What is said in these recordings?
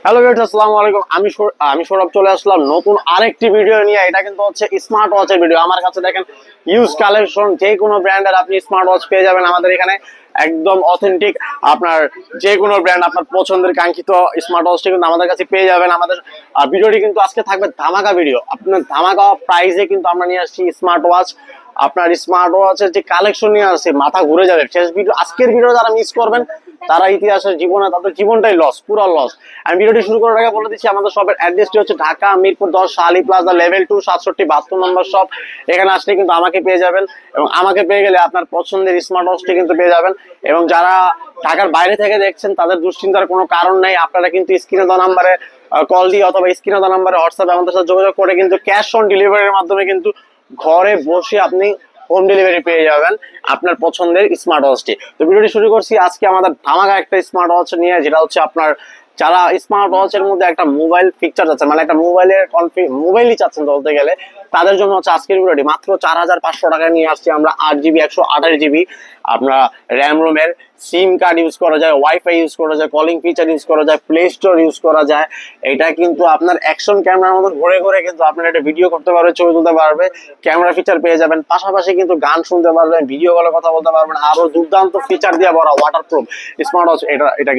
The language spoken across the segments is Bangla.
হ্যালো ভিউয়ার্স, আসসালামু আলাইকুম। আমি সৌরভ চলে আসলাম নতুন আরেকটি ভিডিও নিয়ে। এটা কিন্তু হচ্ছে স্মার্ট ওয়াচের ভিডিও। আমার কাছে দেখেন ইউজ কালেকশন, যে কোনো ব্র্যান্ডের আপনি স্মার্ট ওয়াচ পেয়ে যাবেন আমাদের এখানে, একদম অথেন্টিক। আপনার যে কোনো ব্র্যান্ড, আপনার পছন্দের কাঙ্ক্ষিত স্মার্ট ওয়াচটি কিন্তু আমাদের কাছে পেয়ে যাবেন। আমাদের ভিডিওটি কিন্তু আজকে থাকবে ধামাকা ভিডিও। আপনার ধামাকা প্রাইসে কিন্তু আমরা নিয়ে আসছি স্মার্ট ওয়াচ। আপনার স্মার্ট ওয়াচের যে কালেকশন নিয়ে আসছে, মাথা ঘুরে যাবে। শেষ ভিডিও, আজকের ভিডিও যারা মিস করবেন তারা ইতিহাসের জীবনে তাদের জীবনটাই লস, পুরো লস। আমি ভিডিওটি শুরু করার আগে বলে দিচ্ছি, আমাদের শপের অ্যাড্রেসটি হচ্ছে ঢাকা মিরপুর 10 শালি প্লাজা লেভেল 2 67 নম্বর শপ। এখানে আসলে কিন্তু আমাকে পেয়ে যাবেন, এবং আমাকে পেয়ে গেলে আপনার পছন্দের স্মার্ট ওয়াচটি কিন্তু পেয়ে যাবেন। এবং যারা ঢাকার বাইরে থেকে দেখছেন তাদের দুশ্চিন্তার কোনো কারণ নেই। আপনারা কিন্তু স্ক্রিনে দেওয়া নাম্বারে কল দিয়ে অথবা স্ক্রিনে দেওয়া নাম্বারে হোয়াটসঅ্যাপে আমাদের সাথে যোগাযোগ করে কিন্তু ক্যাশ অন ডেলিভারির মাধ্যমে কিন্তু ঘরে বসে আপনি হোম ডেলিভারি পেয়ে যাবেন আপনার পছন্দের স্মার্ট ওয়াচটি। তো ভিডিওটি শুরু করছি আজকে আমাদের ধামাকা একটা স্মার্ট ওয়াচ নিয়ে, যেটা হচ্ছে আপনার যারা স্মার্ট ওয়াচের মধ্যে একটা মোবাইল পিকচার চাচ্ছেন, মানে একটা মোবাইলই চাচ্ছেন বলতে গেলে, তাদের জন্য হচ্ছে আজকের ভিডিওটি। মাত্র 4500 টাকায় নিয়ে আসছি আমরা 8GB 128GB আপনার র্যাম রোমের সিম কার্ড ইউজ করা যায়, ওয়াইফাই ইউজ করা যায়, কলিং ফিচার ইউজ করা যায়, প্লে স্টোর ইউজ করা যায়। এটা কিন্তু আপনার অ্যাকশন ক্যামেরার মতো ঘুরে ঘুরে কিন্তু আপনার এটা ভিডিও করতে পারবে, ছবি তুলতে পারবে, ক্যামেরা ফিচার পেয়ে যাবেন। পাশাপাশি কিন্তু গান শুনতে পারবেন, ভিডিও কলে কথা বলতে পারবেন, আরো দুর্দান্ত ফিচার দিয়ে ভরা ওয়াটারপ্রুফ স্মার্ট ওয়াচ। এটা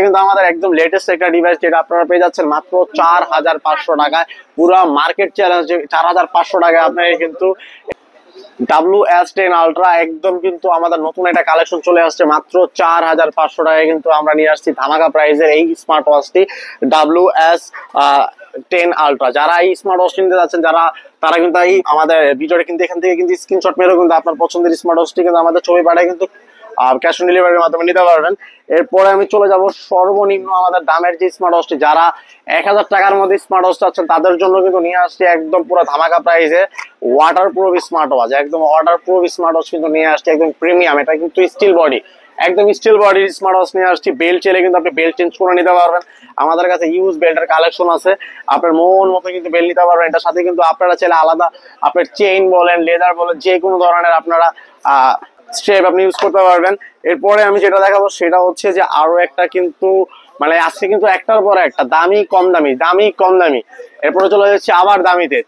কিন্তু আমাদের একদম লেটেস্ট একটা ডিভাইস, যেটা আপনারা পেয়ে যাচ্ছেন মাত্র 4500 টাকায়। পুরো মার্কেট চ্যালেঞ্জ 4500 টাকায় আপনার কিন্তু WS10 আলট্রা একদম কিন্তু আমাদের নতুন একটা কালেকশন চলে আসছে। মাত্র 4500 টাকায় কিন্তু আমরা নিয়ে আসছি ধামাকা প্রাইজের এই স্মার্ট ওয়াচটি WS10 আলট্রা। যারা এই স্মার্ট ওয়াচ কিনতে যাচ্ছেন, তারা কিন্তু এই আমাদের ভিডিওটা কিন্তু এখান থেকে কিন্তু স্ক্রিনশট মেরে কিন্তু আপনার পছন্দের স্মার্ট ওয়াচটি কিন্তু আমাদের ছবি পাঠায় কিন্তু ক্যাশ অন ডেলিভারির মাধ্যমে নিতে পারবেন। এরপরে আমি চলে যাব সর্বনিম্ন আমাদের দামের যে স্মার্ট ওয়াচটি, যারা 1000 টাকার মধ্যে স্মার্ট ওয়াচ চাচ্ছেন তাদের জন্য কিন্তু নিয়ে আসছে একদম পুরো ধামাকা প্রাইসে ওয়াটারপ্রুফ স্মার্ট ওয়াচ। একদম ওয়াটারপ্রুফ স্মার্ট ওয়াচ কিন্তু নিয়ে আসছে, একদম প্রিমিয়াম। এটা কিন্তু স্টিল বডি, একদম স্টিল বডির স্মার্ট ওয়াচ নিয়ে আসছি। বেল্ট চাইলে কিন্তু আপনি বেল্ট চেঞ্জ করে নিতে পারবেন। আমাদের কাছে ইউজ বেল্টের কালেকশন আছে, আপনার মন মতো কিন্তু বেল্ট নিতে পারবেন। এটার সাথে কিন্তু আপনারা চাইলে আলাদা আপনার চেইন বলেন, লেদার বলেন, যে কোনো ধরনের আপনারা স্ট্রেপ আপনি ইউজ করতে পারবেন। এরপরে আমি যেটা দেখাবো সেটা হচ্ছে যে আরো একটা কিন্তু মানে আজকে কিন্তু একটার পর একটা দামি কম দামি, দামি কম দামি। এরপরে চলে যাচ্ছে আবার দামিতে।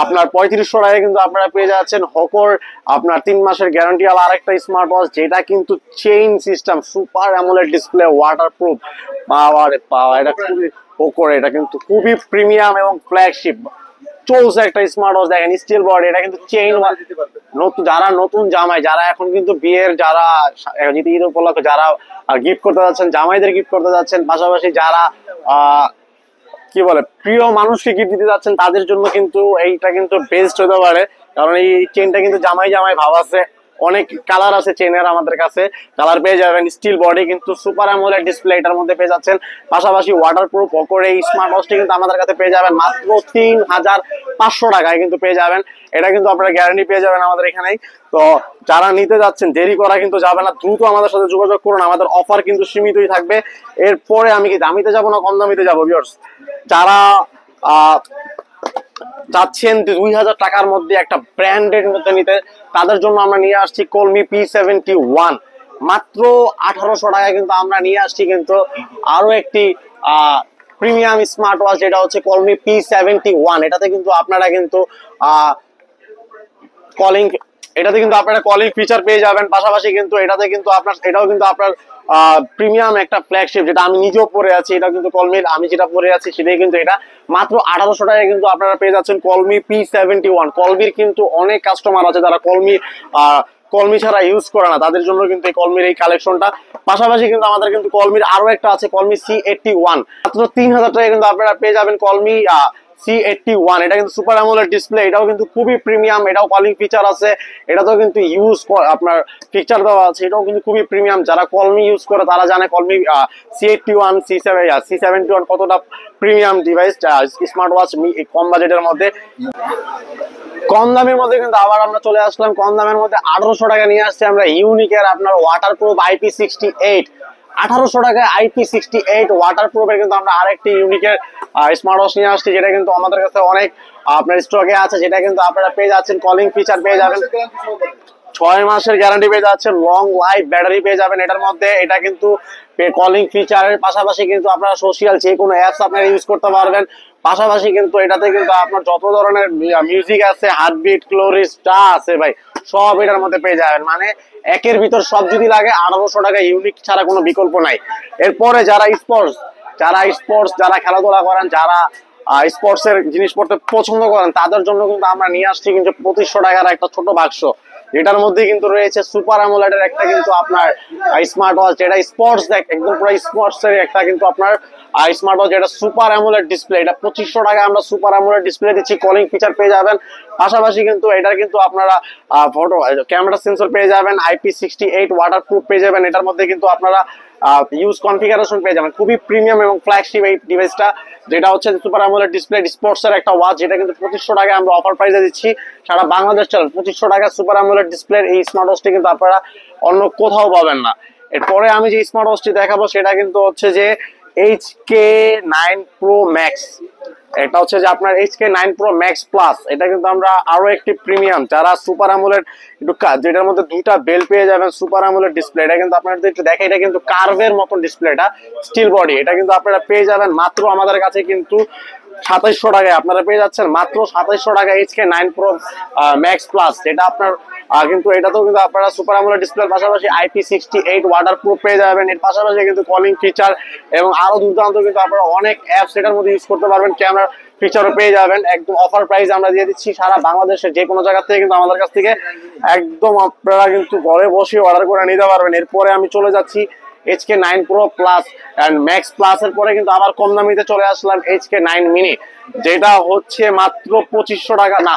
আপনার 3500 টাকায় কিন্তু আপনারা পেয়ে যাচ্ছেন হকর আপনার 3 মাসের গ্যারান্টি ওয়ালা আরেকটা স্মার্ট ওয়াচ, যেটা কিন্তু chain system, super AMOLED display, waterproof. Power এটা খুবই হকর, এটা কিন্তু খুবই প্রিমিয়াম এবং ফ্ল্যাগশিপ চলছে একটা স্মার্ট ওয়াচ। দেখেন স্টিল বডি, এটা কিন্তু চেইন। যারা নতুন জামাই, যারা এখন কিন্তু বিয়ের, যারা ঈদ উপলক্ষে যারা গিফট করতে যাচ্ছেন, জামাইদের গিফট করতে যাচ্ছেন, পাশাপাশি যারা কি বলে প্রিয় মানুষকে গিফট দিতে যাচ্ছেন, তাদের জন্য কিন্তু এইটা কিন্তু বেস্ট হতে পারে। কারণ এই চেনটা কিন্তু জামাই জামাই ভাব আছে, অনেক কালার আছে চেনের আমাদের কাছে, কালার পেয়ে যাবেন। স্টিল বডি কিন্তু সুপার অ্যামোলেড ডিসপ্লে এটার মধ্যে পেয়ে যাচ্ছেন। পাশাপাশি ওয়াটারপ্রুফ করে এই স্মার্ট ওয়াচটি কিন্তু আমাদের কাছে পেয়ে যাবেন মাত্র 3500 টাকায় কিন্তু পেয়ে যাবেন। এটা কিন্তু আপনারা গ্যারান্টি পেয়ে যাবেন আমাদের এখানেই। তো যারা নিতে যাচ্ছেন দেরি করা কিন্তু যাবে না, দ্রুত আমাদের সাথে যোগাযোগ করুন। আমাদের অফার কিন্তু সীমিতই থাকবে। এরপরে আমি কি দামিতে যাবো না কম দামিতে যাবো ভিউয়ার্স? যারা চাচ্ছেন 2000 টাকার মধ্যে একটা ব্র্যান্ডের মধ্যে নিতে, তাদের জন্য আমরা নিয়ে আসছি কলমি P71 মাত্র 1800 টাকায় কিন্তু আমরা নিয়ে আসছি কিন্তু আরো একটি প্রিমিয়াম স্মার্ট ওয়াচ, যেটা হচ্ছে কলমি P71। এটাতে কিন্তু আপনারা কিন্তু কলিং কলিং ফিচার পেয়ে যাবেন। পাশাপাশি কিন্তু এটাও কিন্তু আপনার প্রিমিয়াম একটা ফ্ল্যাগশিপ, যেটা আমি নিজেও পরে আছি। এটা কিন্তু কলমির, আমি যেটা পরে আছি সেটাই কিন্তু এটা মাত্র 1800 টাকায় কিন্তু আপনারা পেয়ে যাচ্ছেন কলমি P71। কলমির কিন্তু অনেক কাস্টমার আছে যারা কলমি ছাড়া ইউজ করে না, তাদের জন্য কিন্তু এই কলমির এই কালেকশনটা। পাশাপাশি কিন্তু আমাদের কিন্তু কলমির আরো একটা আছে, কলমি C81। মাত্র 3000 টাকায় কিন্তু আপনারা পেয়ে যাবেন কলমি C81। এটা কিন্তু সুপার অ্যামোলেড ডিসপ্লে, এটাও কিন্তু খুবই প্রিমিয়াম, এটাও কলিং ফিচার আছে, এটাতেও কিন্তু আপনার ফিচার দেওয়া আছে, এটাও কিন্তু খুবই প্রিমিয়াম। যারা কলমি ইউজ করে তারা জানে কলমি C81 C71 কতটা প্রিমিয়াম ডিভাইস, স্মার্ট ওয়াচ কম বাজেটের মধ্যে। কম দামের মধ্যে কিন্তু আবার আমরা চলে আসলাম কম দামের মধ্যে 1800 টাকা নিয়ে আসছি আমরা ইউনিকের আপনার ওয়াটারপ্রুফ IP68। 1800 টাকায় IP68 ওয়াটারপ্রুফের কিন্তু আমরা আরেকটি ইউনিকের স্মার্ট ওয়াচ নিয়ে আসছি, যেটা কিন্তু আমাদের কাছে অনেক আপনার স্টকে আছে, যেটা কিন্তু আপনারা পেয়ে যাচ্ছেন, কলিং ফিচার পেয়ে যাবেন। 6 মাসের গ্যারান্টি পেয়ে যাচ্ছে, লং লাইফ ব্যাটারি পেয়ে যাবেন এটার মধ্যে। এটা কিন্তু কলিং ফিচারের পাশাপাশি কিন্তু আপনারা সোশ্যাল যে কোনো অ্যাপস আপনারা ইউজ করতে পারবেন। পাশাপাশি কিন্তু এটাতে কিন্তু আপনার যত ধরনের মিউজিক আছে, হার্টবিট, ক্লোরিস যা আছে ভাই সব এটার মধ্যে পেয়ে যাবেন। মানে একের ভিতর সব যদি লাগে 1800 টাকা ইউনিক ছাড়া কোনো বিকল্প নাই। এরপরে যারা স্পোর্টস যারা খেলাধুলা করেন, যারা স্পোর্টস এর জিনিসপত্র পছন্দ করেন, তাদের জন্য কিন্তু আমরা নিয়ে আসছি কিন্তু 2500 টাকার একটা ছোট বাক্স, যেটার মধ্যে কিন্তু রয়েছে সুপার অ্যামোলেডের একটা কিন্তু আপনার স্মার্ট ওয়াচ, যেটা স্পোর্টস একদম পুরো স্পোর্টস এর একটা কিন্তু আপনার স্মার্ট ওয়াচ, যেটা সুপার অ্যামোলেড ডিসপ্লে। এটা 2500 টাকায় আমরা সুপার অ্যামোলেড ডিসপ্লে দিচ্ছি, কলিং ফিচার পেয়ে যাবেন। পাশাপাশি কিন্তু এটার কিন্তু আপনারা ফটো ক্যামেরা সেন্সর পেয়ে যাবেন, IP68 ওয়াটারপ্রুফ পেয়ে যাবেন। এটার মধ্যে কিন্তু আপনারা ইউজ কনফিগারেশন পেয়ে যাবেন, খুবই প্রিমিয়াম এবং ফ্ল্যাগশিপ এই ডিভাইসটা, যেটা হচ্ছে সুপার অ্যামোলেড ডিসপ্লে স্পোর্টস এর একটা ওয়াচ, যেটা কিন্তু 2500 টাকায় আমরা অফার প্রাইসে দিচ্ছি। সারা বাংলাদেশ চলে 2500 টাকা সুপার অ্যামোলেড ডিসপ্লে এই স্মার্ট ওয়াচটি কিন্তু আপনারা অন্য কোথাও পাবেন না। এরপরে আমি যে স্মার্ট ওয়াচটি দেখাবো সেটা কিন্তু হচ্ছে যে HK9 Pro Max। এটা হচ্ছে যে আপনার HK9 Pro Max Plus। এটা কিন্তু আমরা আরো একটি প্রিমিয়াম, যারা সুপার অ্যামোলেড যেটার মধ্যে দুইটা বেল পেয়ে যাবেন, সুপার অ্যামোলেড ডিসপ্লে। এটা কিন্তু আপনারা একটু দেখে, এটা কিন্তু কার্ভের মতন ডিসপ্লে, এটা স্টিল বডি। এটা কিন্তু আপনারা পেয়ে যাবেন মাত্র আমাদের কাছে কিন্তু 2700 টাকায় আপনারা পেয়ে যাচ্ছেন, মাত্র 2700 টাকা HK9 Pro Max Plus। যেটা আপনার কিন্তু এটাতেও কিন্তু আপনারা সুপার অ্যামোলেড ডিসপ্লের পাশাপাশি IP68 ওয়াটারপ্রুফ পেয়ে যাবেন। এর পাশাপাশি কিন্তু কলিং ফিচার এবং আরো দুর্দান্ত কিন্তু আপনারা অনেক অ্যাপস এটার মধ্যে ইউজ করতে পারবেন, ক্যামেরা ফিচারও পেয়ে যাবেন। একদম অফার প্রাইস আমরা দিয়ে দিচ্ছি, সারা বাংলাদেশের যে কোনো জায়গা থেকে কিন্তু আমাদের কাছ থেকে একদম আপনারা কিন্তু ঘরে বসে অর্ডার করে নিতে পারবেন। এরপরে আমি চলে যাচ্ছি HK9 Pro Plus and Max Plus এর পরে কিন্তু আবার কম দামিতে চলে আসলাম HK9 Mini, যেটা হচ্ছে মাত্র 2500 টাকা না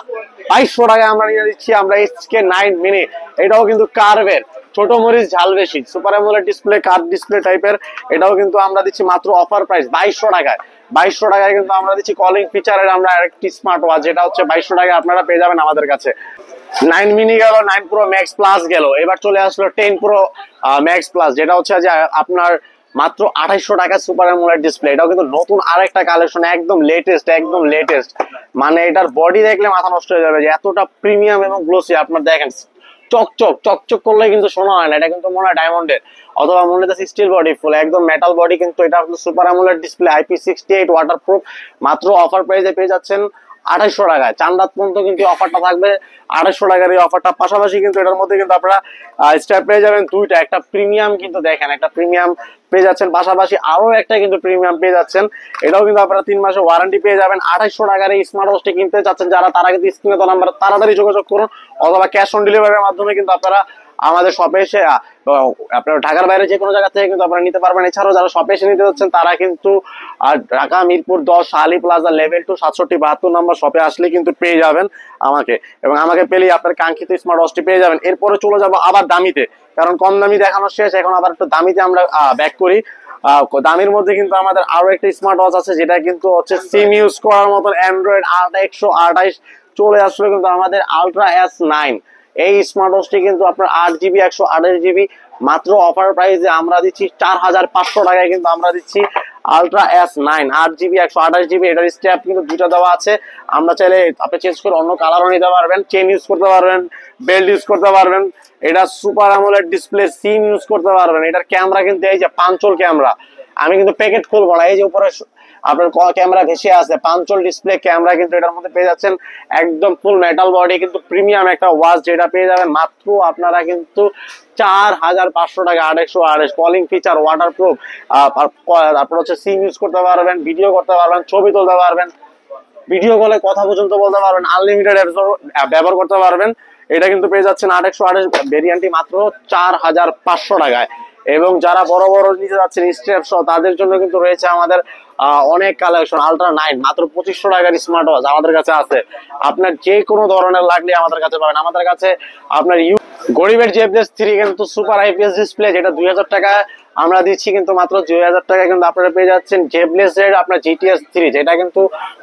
2200 টাকায় আমরা নিয়ে দিচ্ছি আমরা HK9 Mini। এটাও কিন্তু কার্ভের, ছোট মরিচ ঝাল বেশি, super AMOLED display, curve display টাইপের। এটাও কিন্তু আমরা দিচ্ছি মাত্র অফার প্রাইস 2200 টাকায়। 2200 টাকায় কিন্তু আমরা দিচ্ছি কলিং ফিচারের আমরা আরেকটি স্মার্ট ওয়াচ, যেটা হচ্ছে 2200 টাকায় আপনারা পেয়ে যাবেন আমাদের কাছে। 9 মিনি গেল, 9 Pro Max Plus গেল, এবার চলে আসলো 10 Pro Max Plus, যেটা হচ্ছে যে আপনার মাত্র 2800 টাকা সুপার অ্যামোলেড ডিসপ্লে। এটাও কিন্তু নতুন আরেকটা কালেকশন, একদম লেটেস্ট। মানে এটার বডি দেখলে মাথা নষ্ট হয়ে যাবে, যে এতটা প্রিমিয়াম এবং গ্লোসি। আপনার দেখেন চকচক করলে কিন্তু শোনা হয় না, এটা কিন্তু মনে হয় ডায়মন্ডের, অথবা মনে হচ্ছে স্টিল বডি, ফুল একদম মেটাল বডি। কিন্তু এটা super AMOLED display, IP68 waterproof. মাত্র অফার প্রাইসে পেয়ে যাচ্ছেন 2800 টাকায়। চার রাত পর্যন্ত কিন্তু অফারটা থাকবে, 2800 টাকার এই অফারটা। পাশাপাশি কিন্তু এটার মধ্যে কিন্তু আপনারা স্ট্র্যাপ পেয়ে যাবেন দুইটা, একটা প্রিমিয়াম কিন্তু দেখেন, একটা প্রিমিয়াম পেয়ে যাচ্ছেন, পাশাপাশি আরো একটা কিন্তু প্রিমিয়াম পেয়ে যাচ্ছেন। এটাও কিন্তু আপনারা 3 মাসের ওয়ারেন্টি পেয়ে যাবেন। 2800 টাকার এই স্মার্ট ওয়াচটি কিনতে চাচ্ছেন যারা, তারা কিন্তু স্ক্রিনে তো নাম্বার তাড়াতাড়ি যোগাযোগ করুন, অথবা ক্যাশ অন ডেলিভারির মাধ্যমে কিন্তু আপনারা আমাদের শপে এসে আপনারা ঢাকার বাইরে যে কোনো জায়গা থেকে কিন্তু আপনারা নিতে পারবেন। এছাড়াও যারা শপে এসে নিতে যাচ্ছেন তারা কিন্তু ঢাকা মিরপুর 10 শালি প্লাজা লেভেল 2 6772 নম্বর শপে আসলে কিন্তু পেয়ে যাবেন আমাকে, এবং আমাকে পেলেই আপনার কাঙ্ক্ষিত স্মার্ট ওয়াচটি পেয়ে যাবেন। এরপরে চলে যাব আবার দামিতে, কারণ কম দামি দেখানো শেষ, এখন আবার একটু দামিতে আমরা ব্যাক করি। দামের মধ্যে কিন্তু আমাদের আরো একটা স্মার্ট ওয়াচ আছে, যেটা কিন্তু হচ্ছে সিম ইউজ করার মতন, অ্যান্ড্রয়েড 128 চলে আসলে কিন্তু আমাদের আলট্রা S9। এই স্মার্ট ওয়াচটি কিন্তু আপনার 8GB 128GB মাত্র অফার প্রাইসে আমরা দিচ্ছি 4500 টাকায় কিন্তু আমরা দিচ্ছি আলট্রা S9 8GB 128GB। এটার স্ট্র্যাপ কিন্তু দুটো দেওয়া আছে, আমরা চাইলে আপনি চেঞ্জ করে অন্য কালারও নিতে পারবেন, চেন ইউজ করতে পারবেন, বেল্ট ইউজ করতে পারবেন। এটা super AMOLED display, SIM use করতে পারবেন। এটার ক্যামেরা কিন্তু এই যে পাঞ্চল ক্যামেরা, আমি কিন্তু প্যাকেট খুলবো না, এই যে উপরে আপনার ক্যামেরা ভেসে আছে, পাঞ্চল ডিসপ্লে ক্যামেরা কিন্তু এটার মধ্যে পেয়ে যাচ্ছেন। একদম ফুল মেটাল বডি কিন্তু প্রিমিয়াম একটা ওয়াচ, যেটা পেয়ে যাবেন মাত্র আপনারা কিন্তু 4500 টাকা। 828 কলিং ফিচার, ওয়াটারপ্রুফ, আপনার হচ্ছে সিম ইউজ করতে পারবেন, ভিডিও করতে পারবেন, ছবি তুলতে পারবেন, ভিডিও কলে কথা পর্যন্ত বলতে পারবেন, আনলিমিটেড ব্যবহার করতে পারবেন। এটা কিন্তু পেয়ে যাচ্ছেন 828 ভেরিয়েন্টটি মাত্র 4500 টাকায়। এবং যারা বড় বড় নিতে যাচ্ছেন স্ট্র্যাপ সহ, তাদের জন্য কিন্তু রয়েছে আমাদের অনেক কালেকশন। আলট্রা 9 মাত্র 2500 টাকার স্মার্ট ওয়াচ আমাদের কাছে আছে, আপনার যে কোনো ধরনের লাগলে আমাদের কাছে পাবেন। আমাদের কাছে আপনার গরিবের জেবলেস 3 কিন্তু সুপার IPS ডিসপ্লে, যেটা 2000 টাকা আমরা দিচ্ছি, কিন্তু মাত্র 2000 টাকা কিন্তু আপনারা পেয়ে যাচ্ছেন জেবলেস এর আপনার GTS 3, যেটা কিন্তু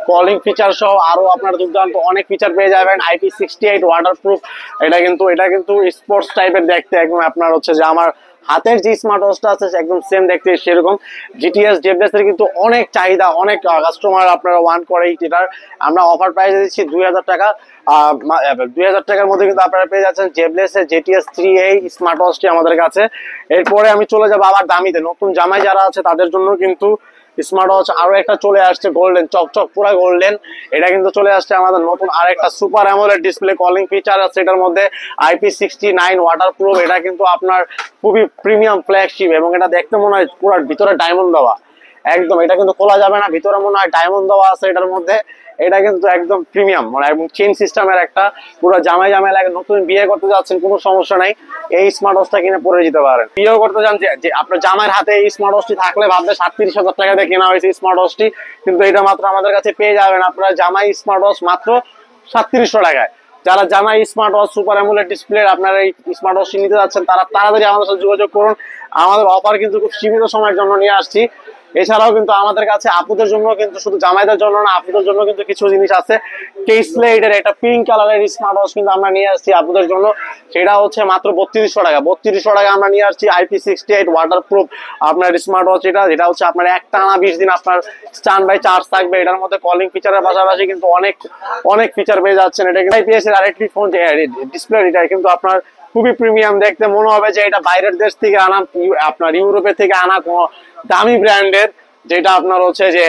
কলিং ফিচার সহ আরো আপনার দুর্দান্ত অনেক ফিচার পেয়ে যাবেন। IP68 ওয়াটারপ্রুফ, এটা কিন্তু স্পোর্টস টাইপের দেখতে, একদম আপনার হচ্ছে যে আমার হাতের যে স্মার্ট ওয়াচটা আছে একদম সেম দেখতে সেরকম। জিটিএস জেবলেস এর কিন্তু অনেক চাহিদা, অনেক কাস্টমার আপনারা ওয়ান করে এটার। আমরা অফার প্রাইসে দিচ্ছি 2000 টাকা। 2000 টাকার মধ্যে কিন্তু আপনারা পেয়ে যাচ্ছেন জেবলেস এর জিটিএস 3A স্মার্ট ওয়াচটি আমাদের কাছে। এরপরে আমি চলে যাবো আবার দামিতে, নতুন জামাই যারা আছে তাদের জন্য কিন্তু স্মার্ট ওয়াচ আরো একটা চলে আসছে, গোল্ডেন চকচক পুরা গোল্ডেন। এটা কিন্তু চলে আসছে আমাদের নতুন আরেকটা super AMOLED display, calling feature আছে এটার মধ্যে, IP69 ওয়াটার প্রুফ। এটা কিন্তু আপনার খুবই প্রিমিয়াম ফ্ল্যাগশিপ এবং এটা দেখতে মনে হয় পুরো ভিতরে ডায়মন্ড দেওয়া একদম। এটা কিন্তু খোলা যাবে না, ভিতরে মনে হয় ডায়মন্ড দেওয়া আছে এটার মধ্যে। এটা কিন্তু একদম প্রিমিয়াম মানে একদম চেইন সিস্টেমের একটা, পুরো জামাই জামাই লাগে। নতুন বিয়ে করতে যাচ্ছেন কোনো সমস্যা নাই, এই স্মার্ট ওয়াচটা কিনে পরে যেতে পারেন। বিয়ে করতে যান যে আপনার জামাইয়ের হাতে এই স্মার্ট ওয়াচটি থাকলে ভাববে 37,000 টাকা দিয়ে কেনা হয়েছে স্মার্ট ওয়াচটি, কিন্তু এটা মাত্র আমাদের কাছে পেয়ে যাবেন আপনারা জামাই স্মার্ট ওয়াচ মাত্র 3700 টাকায়। যারা জামাই smart watch super AMOLED display আপনারা এই স্মার্ট ওয়াচটি নিতে যাচ্ছেন তারা তাড়াতাড়ি আমাদের সাথে যোগাযোগ করুন। আমাদের অফার কিন্তু খুব সীমিত সময়ের জন্য নিয়ে আসছি। এছাড়াও কিন্তু আমাদের কাছে আপুদের জন্য কিন্তু শুধু জামাইদের জন্য না, আপুদের জন্য কিন্তু কিছু জিনিস আছে। কেসলেটের একটা পিঙ্ক কালারের স্মার্ট ওয়াচ কিন্তু আমরা নিয়ে আসছি আপুদের জন্য, সেটা হচ্ছে মাত্র 3200 টাকা। 3200 টাকা আমরা নিয়ে আসছি IP68 ওয়াটার প্রুফ আপনার স্মার্ট ওয়াচ। এটা হচ্ছে আপনার একটানা 20 দিন আপনার স্ট্যান্ড বাই চার্জ থাকবে। এটার মধ্যে কলিং ফিচারের পাশাপাশি কিন্তু অনেক ফিচার পেয়ে যাচ্ছেন। এটা IPS এর আরেকটি ফোন ডিসপ্লে, এটা কিন্তু আপনার খুবই প্রিমিয়াম, দেখতে মনে হবে যে এটা বাইরের দেশ থেকে আনা, আপনার ইউরোপের থেকে আনা কোনো দামি ব্র্যান্ডের, যেটা আপনার হচ্ছে যে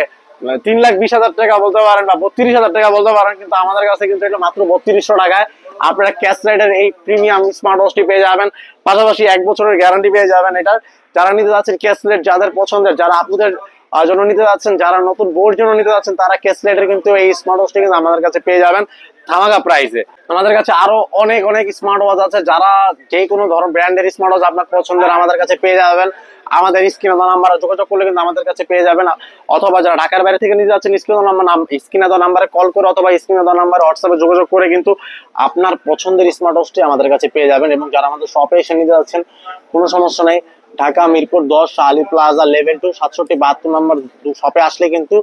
3,20,000 টাকা বলতে পারেন বা 32,000 টাকা বলতে পারেন, কিন্তু আমাদের কাছে কিন্তু এটা মাত্র 3200 টাকায় আপনারা ক্যাসলাইটের এই প্রিমিয়াম স্মার্ট ওয়াচটি পেয়ে যাবেন। পাশাপাশি 1 বছরের গ্যারান্টি পেয়ে যাবেন এটার। যারা নিতে যাচ্ছেন ক্যাসলাইট, যাদের পছন্দের, যারা আপনাদের জন্য নিতে যাচ্ছেন, যারা নতুন বোর্ড জন্য নিতে যাচ্ছেন, তারা ক্যাসলাইটের কিন্তু এই স্মার্ট ওয়াচটি কিন্তু আমাদের কাছে পেয়ে যাবেন ধামাকা প্রাইসে। আমাদের কাছে আরো অনেক স্মার্ট ওয়াচ আছে, যারা যে কোনো ধরনের ব্র্যান্ডের স্মার্ট ওয়াচ আপনার পছন্দের আমাদের কাছে পেয়ে যাবেন। আমাদের স্ক্রিনে দেওয়া নাম্বারে যোগাযোগ করলে কিন্তু আমাদের কাছে পেয়ে যাবেন। অথবা যারা ঢাকার বাইরে থেকে নিতে যাচ্ছেন স্ক্রিনে দেওয়া নাম্বারে কল করে অথবা স্ক্রিনে দেওয়া নাম্বারে হোয়াটসঅ্যাপে যোগাযোগ করে কিন্তু আপনার পছন্দের স্মার্ট ওয়াচটি আমাদের কাছে পেয়ে যাবেন। এবং যারা আমাদের শপে এসে নিতে যাচ্ছেন কোনো সমস্যা নেই, ঢাকা মিরপুর 10 আলী প্লাজা লেভেল 2 6772 নম্বর শপে আসলে কিন্তু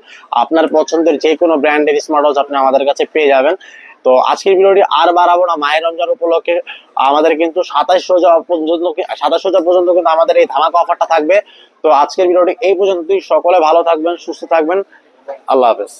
আপনার পছন্দের যে কোনো ব্র্যান্ডের স্মার্ট ওয়াচ আপনি আমাদের কাছে পেয়ে যাবেন। তো আজকের ভিডিওটি আর বাড়াবো না, মাহের রমজান উপলক্ষে আমাদের কিন্তু 27 রোজা পর্যন্ত কিন্তু আমাদের এই ধামাকা অফারটা থাকবে। তো আজকের ভিডিওটি এই পর্যন্তই। সকলে ভালো থাকবেন, সুস্থ থাকবেন, আল্লাহ হাফেজ।